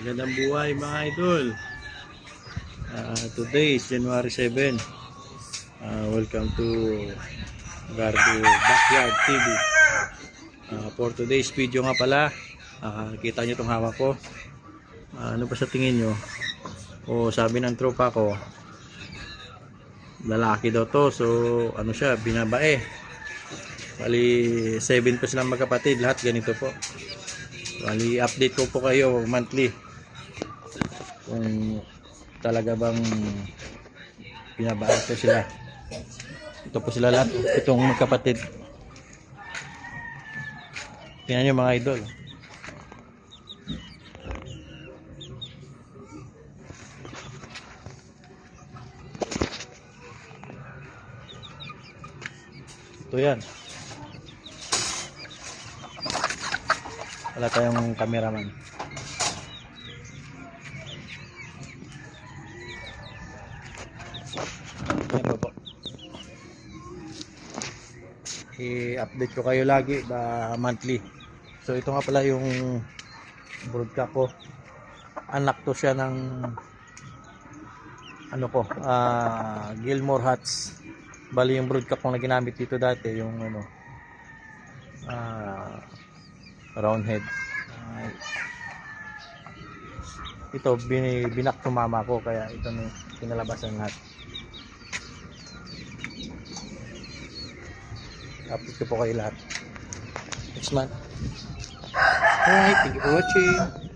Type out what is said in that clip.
Magandang buhay mga idol. Today is January 7. Welcome to Gardo Backyard TV. For today's video nga pala, kita nyo itong hawak ko. Ano ba sa tingin nyo? Sabi ng tropa ko, lalaki daw to. So ano siya, binabae. Bali 7 pa silang magkapatid, lahat ganito po. Bali update ko po kayo monthly kung talaga bang binabae ko sila. Ito po sila lahat, itong magkapatid. Tingnan nyo mga idol. Ito yan. Wala tayong cameraman. Yan po. I-update ko kayo lagi monthly. So ito nga pala yung broodcock ko. Anak to siya ng Gilmore Hats. Bali yung broodcock ko na ginamit dito dati yung round head. Ito binak to mama ko, kaya ito na pinalabasan lahat. Update ko po kayo lahat next month. Alright, thank you for watching.